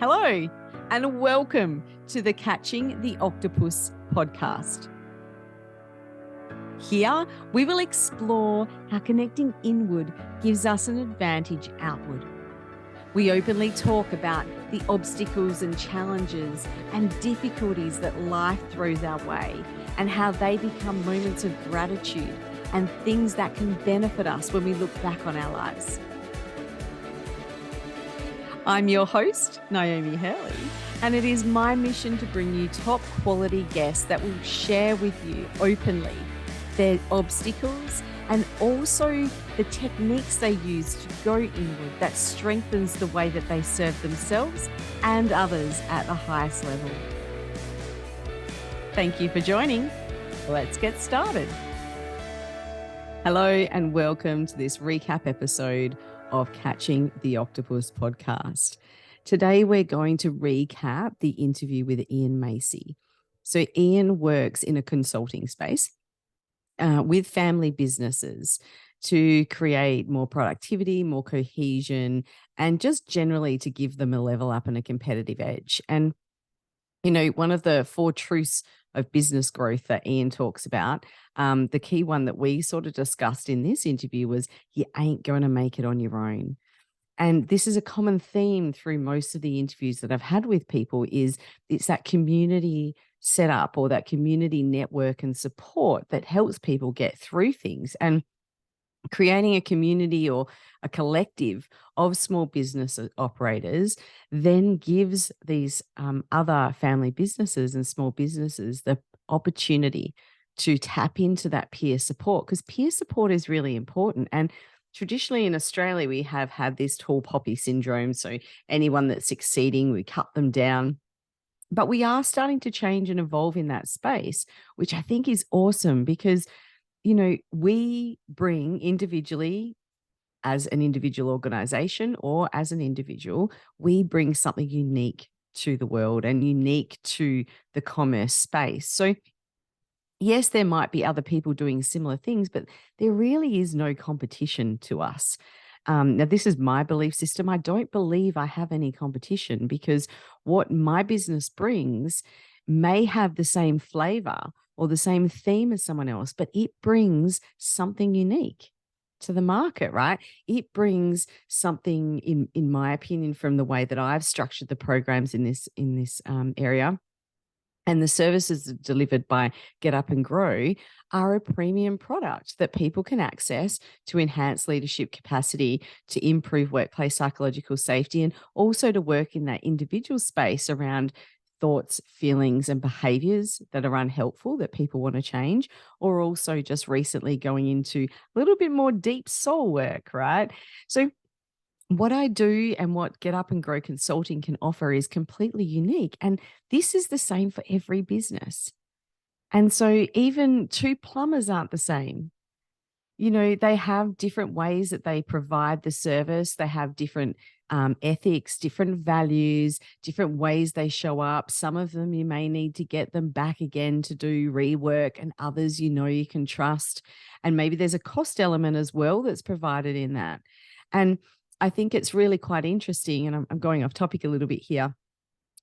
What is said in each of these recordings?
Hello, and welcome to the Catching the Octopus podcast. Here, we will explore how connecting inward gives us an advantage outward. We openly talk about the obstacles and challenges and difficulties that life throws our way and how they become moments of gratitude and things that can benefit us when we look back on our lives. I'm your host, Niomi Hurley, and it is my mission to bring you top quality guests that will share with you openly their obstacles and also the techniques they use to go inward that strengthens the way that they serve themselves and others at the highest level. Thank you for joining. Let's get started. Hello and welcome to this recap episode of Catching the Octopus podcast. Today, we're going to recap the interview with Iain Massey. So Iain works in a consulting space with family businesses to create more productivity, more cohesion, and just generally to give them a level up and a competitive edge. And, you know, one of the 4 truths of business growth that Iain talks about, the key one that we sort of discussed in this interview was you ain't going to make it on your own. And this is a common theme through most of the interviews that I've had with people is it's that community setup or that community network and support that helps people get through things. And creating a community or a collective of small business operators then gives these other family businesses and small businesses the opportunity to tap into that peer support, because peer support is really important. And traditionally in Australia, we have had this tall poppy syndrome. So anyone that's succeeding, we cut them down. But we are starting to change and evolve in that space, which I think is awesome because you know, we bring individually as an individual organization or as an individual, we bring something unique to the world and unique to the commerce space. So yes, there might be other people doing similar things, but there really is no competition to us. Now, this is my belief system. I don't believe I have any competition because what my business brings may have the same flavor or the same theme as someone else, but it brings something unique to the market, right? It brings something, in my opinion, from the way that I've structured the programs in this area. And the services delivered by Get Up and Grow are a premium product that people can access to enhance leadership capacity, to improve workplace psychological safety, and also to work in that individual space around thoughts, feelings, and behaviors that are unhelpful that people want to change, or also just recently going into a little bit more deep soul work, right? So what I do and what Get Up and Grow Consulting can offer is completely unique. And this is the same for every business. And so even 2 plumbers aren't the same. You know, they have different ways that they provide the service. They have different ethics, different values, different ways they show up. Some of them you may need to get them back again to do rework, and others you know you can trust. And maybe there's a cost element as well that's provided in that. And I think it's really quite interesting, and I'm going off topic a little bit here,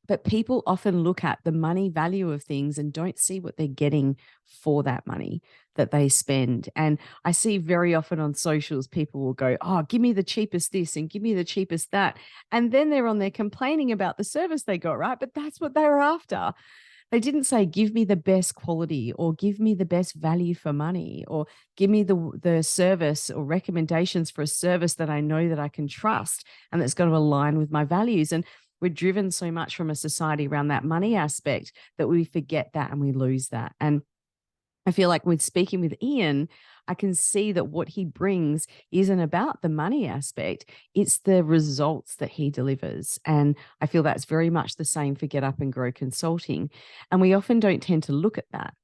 but people often look at the money value of things and don't see what they're getting for that money that they spend. And I see very often on socials, people will go, oh, give me the cheapest this and give me the cheapest that. And then they're on there complaining about the service they got, right? But that's what they were after. They didn't say, give me the best quality or give me the best value for money or give me the service or recommendations for a service that I know that I can trust and that's going to align with my values. And we're driven so much from a society around that money aspect that we forget that and we lose that. And I feel like with speaking with Iain, I can see that what he brings isn't about the money aspect. It's the results that he delivers. And I feel that's very much the same for Get Up and Grow Consulting. And we often don't tend to look at that.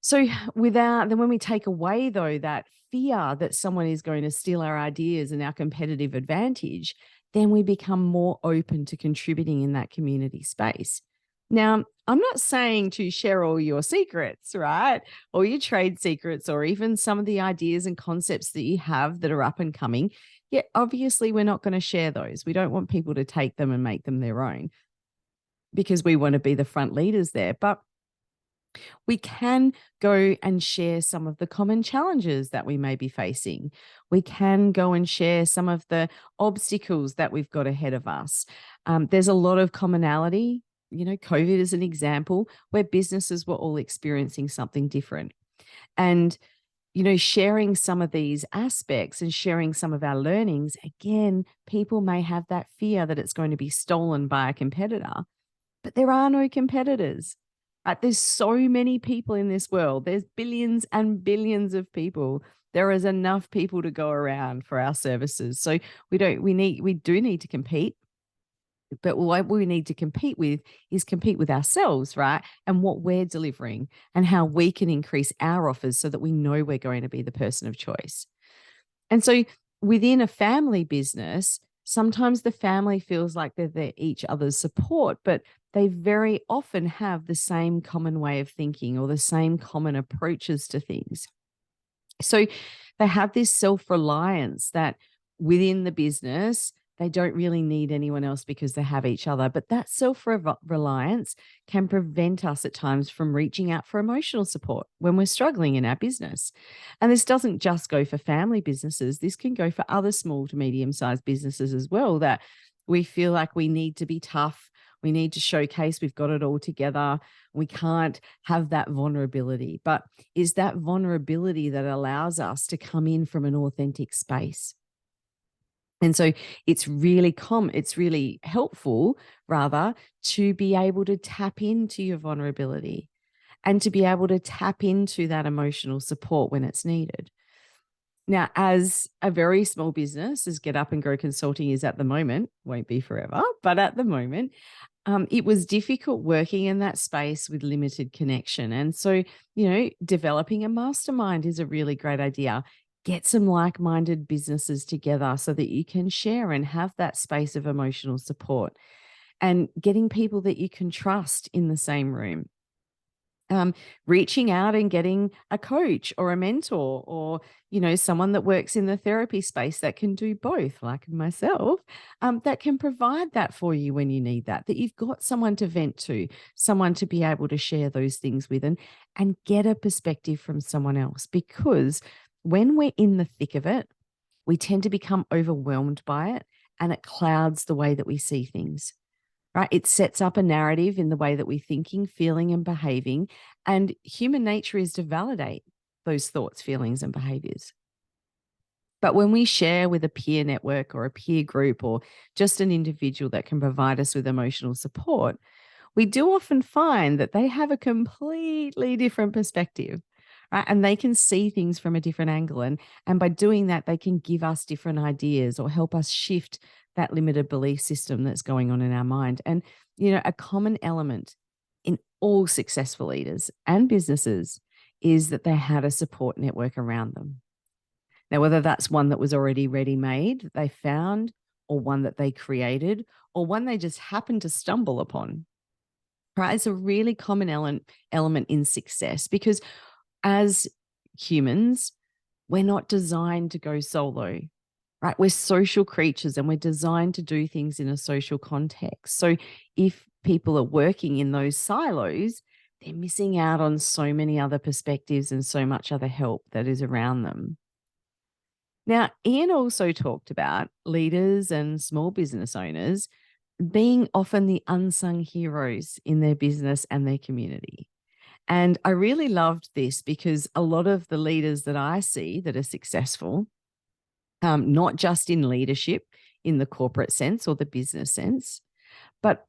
So then when we take away, though, that fear that someone is going to steal our ideas and our competitive advantage, then we become more open to contributing in that community space. Now, I'm not saying to share all your secrets, right? Or your trade secrets, or even some of the ideas and concepts that you have that are up and coming. Yeah, obviously we're not going to share those. We don't want people to take them and make them their own because we want to be the front leaders there. But we can go and share some of the common challenges that we may be facing. We can go and share some of the obstacles that we've got ahead of us. There's a lot of commonality. COVID is an example where businesses were all experiencing something different. And sharing some of these aspects and sharing some of our learnings, again, people may have that fear that it's going to be stolen by a competitor, but there are no competitors. There's so many people in this world. There's billions and billions of people. There is enough people to go around for our services. So we do need to compete. But what we need to compete with is compete with ourselves, right? And what we're delivering and how we can increase our offers so that we know we're going to be the person of choice. And so within a family business, sometimes the family feels like they're each other's support, but they very often have the same common way of thinking or the same common approaches to things. So they have this self-reliance that within the business, they don't really need anyone else because they have each other. But that self-reliance can prevent us at times from reaching out for emotional support when we're struggling in our business. And this doesn't just go for family businesses. This can go for other small to medium-sized businesses as well, that we feel like we need to be tough. We need to showcase we've got it all together. We can't have that vulnerability. But is that vulnerability that allows us to come in from an authentic space. And so it's really helpful, rather, to be able to tap into your vulnerability and to be able to tap into that emotional support when it's needed. Now, as a very small business, as Get Up and Grow Consulting is at the moment, won't be forever, but at the moment, it was difficult working in that space with limited connection. And so, developing a mastermind is a really great idea. Get some like-minded businesses together so that you can share and have that space of emotional support, and getting people that you can trust in the same room. Reaching out and getting a coach or a mentor or, someone that works in the therapy space that can do both, like myself, that can provide that for you when you need that you've got someone to vent to, someone to be able to share those things with, and get a perspective from someone else. Because when we're in the thick of it, we tend to become overwhelmed by it, and it clouds the way that we see things. Right? It sets up a narrative in the way that we're thinking, feeling, and behaving. And human nature is to validate those thoughts, feelings, and behaviors. But when we share with a peer network or a peer group or just an individual that can provide us with emotional support, we do often find that they have a completely different perspective, right? And they can see things from a different angle. And by doing that, they can give us different ideas or help us shift that limited belief system that's going on in our mind. And, a common element in all successful leaders and businesses is that they had a support network around them. Now, whether that's one that was already ready-made that they found, or one that they created, or one they just happened to stumble upon, right? It's a really common element in success, because as humans, we're not designed to go solo, right? We're social creatures and we're designed to do things in a social context. So if people are working in those silos, they're missing out on so many other perspectives and so much other help that is around them. Now, Iain also talked about leaders and small business owners being often the unsung heroes in their business and their community. And I really loved this because a lot of the leaders that I see that are successful, not just in leadership in the corporate sense or the business sense, but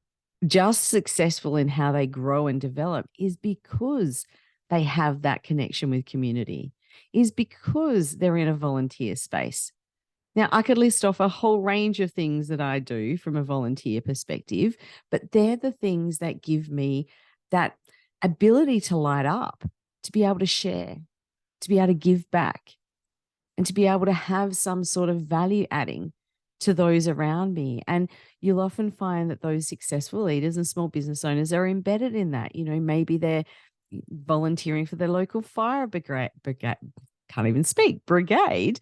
just successful in how they grow and develop, is because they have that connection with community, is because they're in a volunteer space. Now, I could list off a whole range of things that I do from a volunteer perspective, but they're the things that give me that ability to light up, to be able to share, to be able to give back, and to be able to have some sort of value adding to those around me. And you'll often find that those successful leaders and small business owners are embedded in that. Maybe they're volunteering for their local fire brigade, can't even speak, brigade.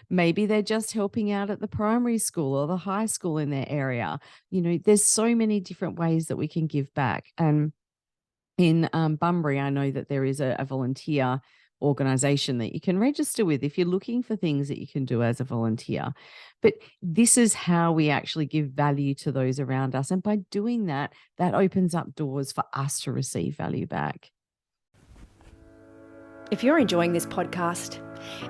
Maybe they're just helping out at the primary school or the high school in their area. There's so many different ways that we can give back. And in Bunbury, I know that there is a volunteer organisation that you can register with if you're looking for things that you can do as a volunteer. But this is how we actually give value to those around us. And by doing that, that opens up doors for us to receive value back. If you're enjoying this podcast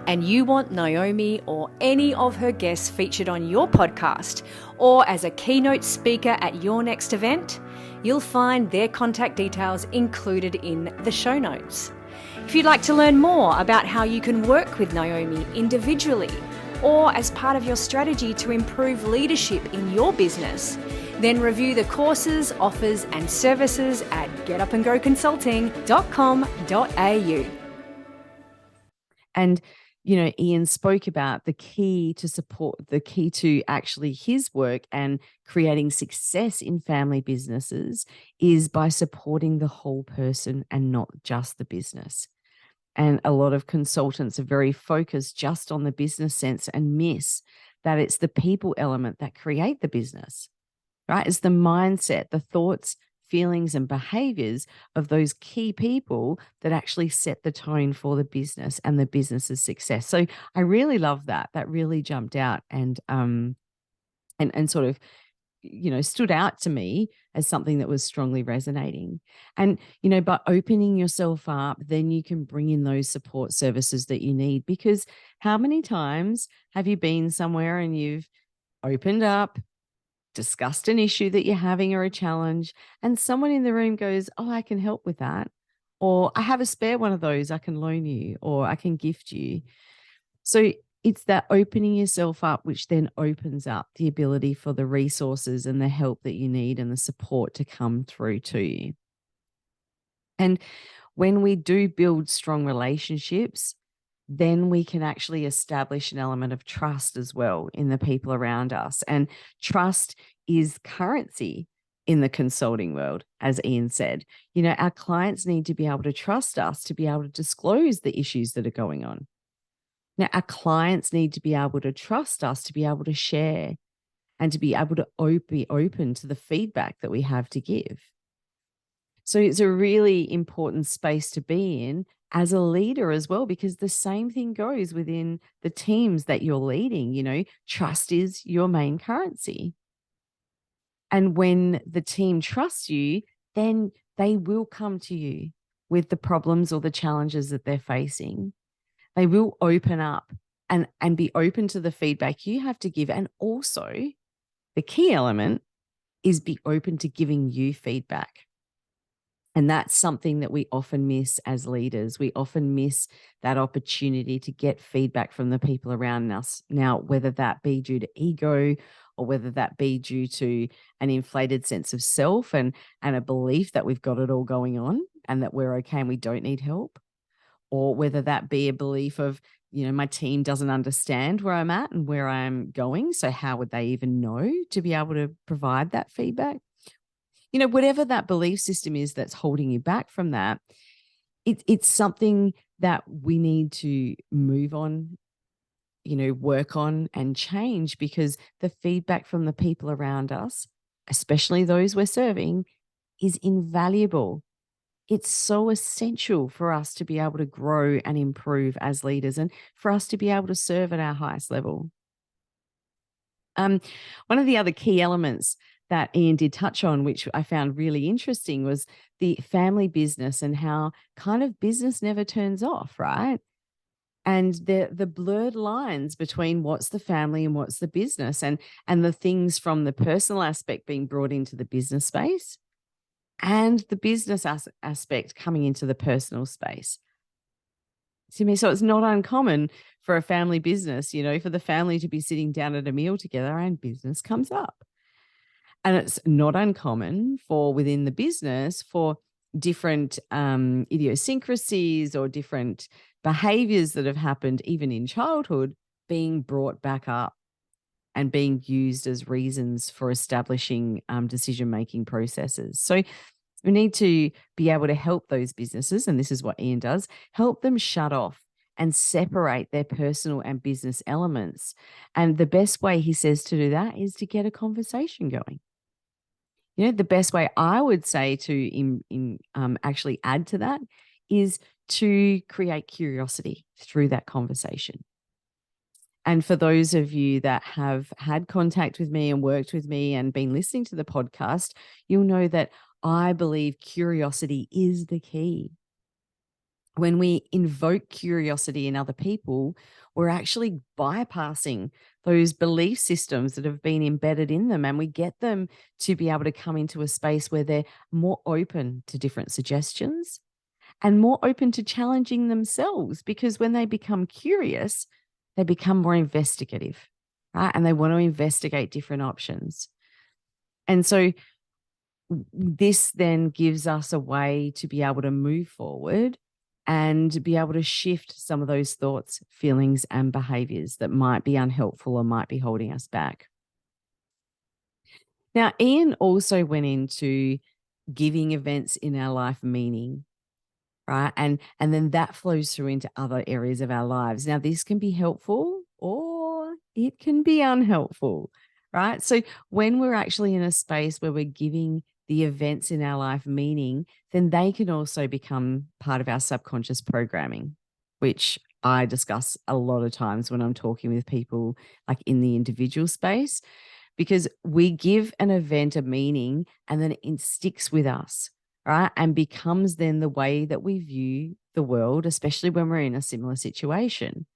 and you want Niomi or any of her guests featured on your podcast or as a keynote speaker at your next event, you'll find their contact details included in the show notes. If you'd like to learn more about how you can work with Niomi individually or as part of your strategy to improve leadership in your business, then review the courses, offers and services at getupandgroconsulting.com.au. And, Iain spoke about the key to actually his work and creating success in family businesses is by supporting the whole person and not just the business. And a lot of consultants are very focused just on the business sense and miss that it's the people element that create the business, right? It's the mindset, the thoughts, feelings and behaviors of those key people that actually set the tone for the business and the business's success. So I really love that. That really jumped out and sort of, stood out to me as something that was strongly resonating. And, by opening yourself up, then you can bring in those support services that you need. Because how many times have you been somewhere and you've opened up, discussed an issue that you're having or a challenge, and someone in the room goes, "Oh, I can help with that," or "I have a spare one of those I can loan you," or "I can gift you." So it's that opening yourself up, which then opens up the ability for the resources and the help that you need and the support to come through to you. And when we do build strong relationships, then we can actually establish an element of trust as well in the people around us. And trust is currency in the consulting world, as Iain said. Our clients need to be able to trust us to be able to disclose the issues that are going on. Now, our clients need to be able to trust us to be able to share and to be able to be open to the feedback that we have to give. So it's a really important space to be in as a leader as well, because the same thing goes within the teams that you're leading. Trust is your main currency. And when the team trusts you, then they will come to you with the problems or the challenges that they're facing. They will open up and be open to the feedback you have to give. And also, the key element is be open to giving you feedback. And that's something that we often miss as leaders. We often miss that opportunity to get feedback from the people around us. Now, whether that be due to ego or whether that be due to an inflated sense of self and a belief that we've got it all going on and that we're okay and we don't need help, or whether that be a belief of, my team doesn't understand where I'm at and where I'm going. So how would they even know to be able to provide that feedback? Whatever that belief system is that's holding you back from that, it's something that we need to move on, work on and change, because the feedback from the people around us, especially those we're serving, is invaluable. It's so essential for us to be able to grow and improve as leaders and for us to be able to serve at our highest level. One of the other key elements that Iain did touch on, which I found really interesting, was the family business and how kind of business never turns off, right? And the blurred lines between what's the family and what's the business, and the things from the personal aspect being brought into the business space and the business aspect coming into the personal space. So it's not uncommon for a family business, for the family to be sitting down at a meal together and business comes up. And it's not uncommon for within the business for different idiosyncrasies or different behaviors that have happened even in childhood being brought back up and being used as reasons for establishing decision-making processes. So we need to be able to help those businesses, and this is what Iain does, help them shut off and separate their personal and business elements. And the best way, he says, to do that is to get a conversation going. The best way I would say to actually add to that is to create curiosity through that conversation. And for those of you that have had contact with me and worked with me and been listening to the podcast, you'll know that I believe curiosity is the key. When we invoke curiosity in other people, we're actually bypassing those belief systems that have been embedded in them, and we get them to be able to come into a space where they're more open to different suggestions and more open to challenging themselves, because when they become curious, they become more investigative, right? And they want to investigate different options. And so this then gives us a way to be able to move forward and be able to shift some of those thoughts, feelings, and behaviors that might be unhelpful or might be holding us back. Now, Iain also went into giving events in our life meaning, right? And then that flows through into other areas of our lives. Now, this can be helpful or it can be unhelpful, right? So when we're actually in a space where we're giving the events in our life meaning, then they can also become part of our subconscious programming, which I discuss a lot of times when I'm talking with people like in the individual space, because we give an event a meaning and then it sticks with us, right? And becomes then the way that we view the world, especially when we're in a similar situation.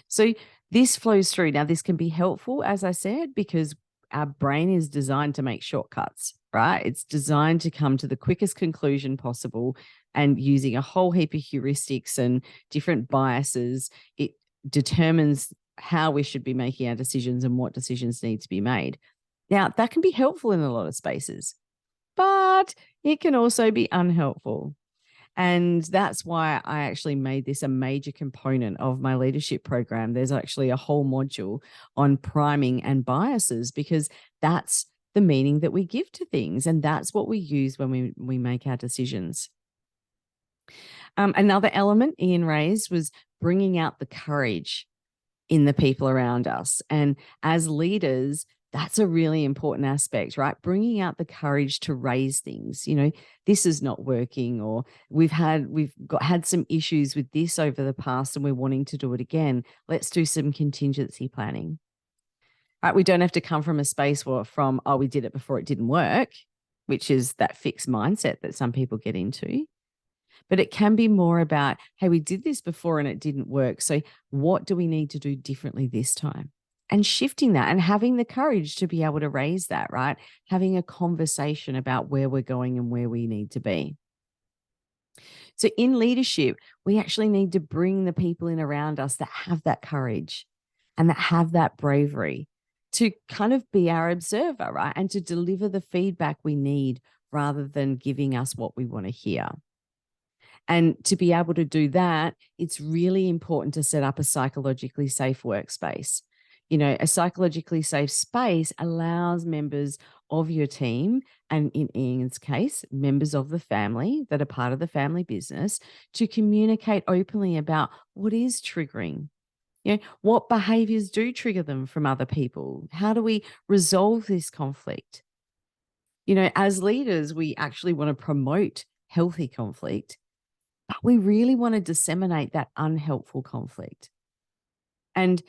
So this flows through. Now, this can be helpful, as I said, because our brain is designed to make shortcuts, right? It's designed to come to the quickest conclusion possible, and using a whole heap of heuristics and different biases, it determines how we should be making our decisions and what decisions need to be made. Now, that can be helpful in a lot of spaces, but it can also be unhelpful. And that's why I actually made this a major component of my leadership program. There's actually a whole module on priming and biases, because that's the meaning that we give to things. And that's what we use when we make our decisions. Another element Iain raised was bringing out the courage in the people around us. And as leaders, that's a really important aspect, right? Bringing out the courage to raise things. This is not working, or we've had some issues with this over the past and we're wanting to do it again. Let's do some contingency planning. Right? We don't have to come from a space from, oh, we did it before it didn't work, which is that fixed mindset that some people get into. But it can be more about, hey, we did this before and it didn't work. So what do we need to do differently this time? And shifting that and having the courage to be able to raise that, right? Having a conversation about where we're going and where we need to be. So in leadership, we actually need to bring the people in around us that have that courage and that have that bravery to kind of be our observer, right? And to deliver the feedback we need rather than giving us what we want to hear. And to be able to do that, it's really important to set up a psychologically safe workspace. A psychologically safe space allows members of your team, and in Iain's case, members of the family that are part of the family business, to communicate openly about what is triggering. What behaviors do trigger them from other people? How do we resolve this conflict? As leaders, we actually want to promote healthy conflict, but we really want to disseminate that unhelpful conflict. And,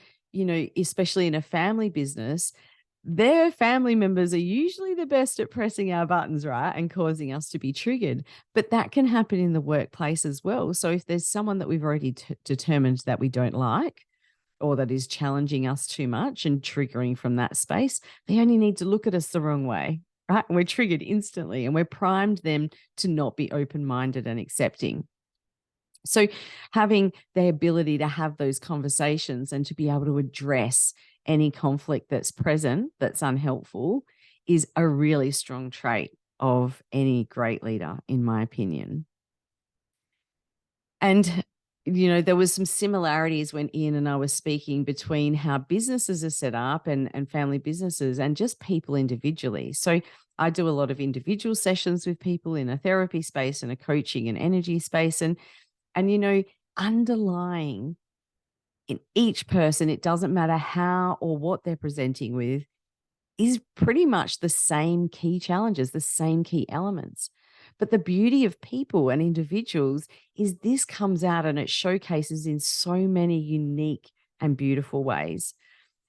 especially in a family business, their family members are usually the best at pressing our buttons, right? And causing us to be triggered. But that can happen in the workplace as well. So if there's someone that we've already determined that we don't like, or that is challenging us too much and triggering from that space, they only need to look at us the wrong way, right? And we're triggered instantly, and we're primed them to not be open-minded and accepting. So having the ability to have those conversations and to be able to address any conflict that's present, that's unhelpful, is a really strong trait of any great leader, in my opinion. And, there was some similarities when Iain and I were speaking between how businesses are set up and family businesses and just people individually. So I do a lot of individual sessions with people in a therapy space and a coaching and energy space. And underlying in each person, it doesn't matter how or what they're presenting with, is pretty much the same key challenges, the same key elements. But the beauty of people and individuals is this comes out and it showcases in so many unique and beautiful ways.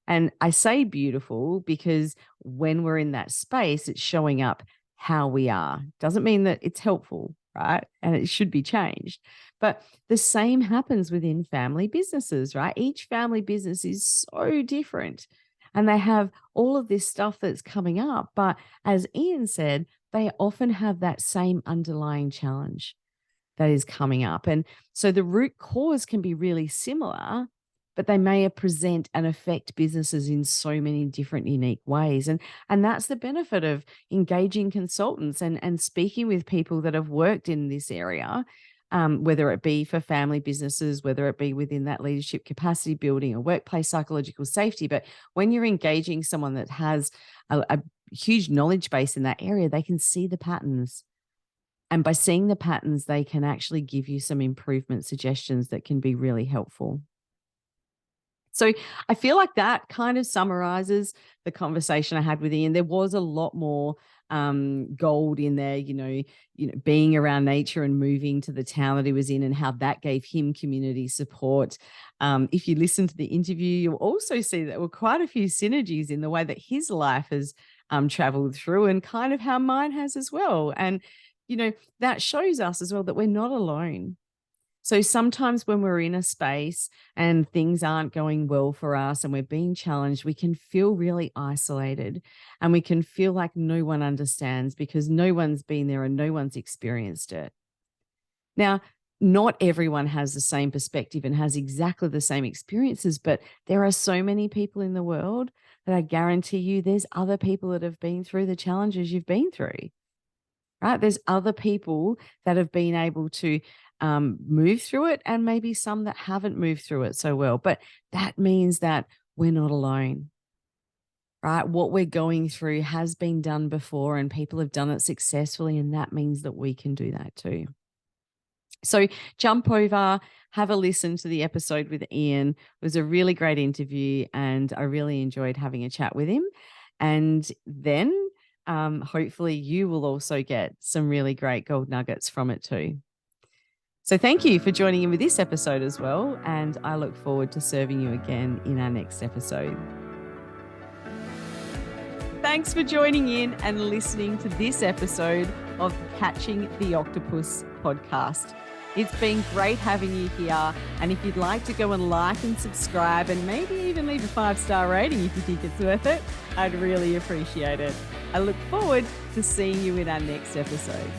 And I say beautiful because when we're in that space, it's showing up how we are. Doesn't mean that it's helpful, right? And it should be changed. But the same happens within family businesses, right? Each family business is so different and they have all of this stuff that's coming up. But as Iain said, they often have that same underlying challenge that is coming up. And so the root cause can be really similar, but they may present and affect businesses in so many different unique ways. And that's the benefit of engaging consultants and speaking with people that have worked in this area, whether it be for family businesses, whether it be within that leadership capacity building or workplace psychological safety. But when you're engaging someone that has a huge knowledge base in that area, they can see the patterns. And by seeing the patterns, they can actually give you some improvement suggestions that can be really helpful. So I feel like that kind of summarizes the conversation I had with Iain. There was a lot more gold in there, being around nature and moving to the town that he was in and how that gave him community support. If you listen to the interview, you'll also see that there were quite a few synergies in the way that his life has traveled through and kind of how mine has as well. And, that shows us as well that we're not alone. So sometimes when we're in a space and things aren't going well for us and we're being challenged, we can feel really isolated and we can feel like no one understands because no one's been there and no one's experienced it. Now, not everyone has the same perspective and has exactly the same experiences, but there are so many people in the world that I guarantee you there's other people that have been through the challenges you've been through, right? There's other people that have been able to move through it and maybe some that haven't moved through it so well. But that means that we're not alone, right? What we're going through has been done before and people have done it successfully. And that means that we can do that too. So jump over, have a listen to the episode with Iain. It was a really great interview and I really enjoyed having a chat with him. And then hopefully you will also get some really great gold nuggets from it too. So thank you for joining in with this episode as well. And I look forward to serving you again in our next episode. Thanks for joining in and listening to this episode of Catching the Octopus podcast. It's been great having you here. And if you'd like to go and like and subscribe and maybe even leave a 5-star rating if you think it's worth it, I'd really appreciate it. I look forward to seeing you in our next episode.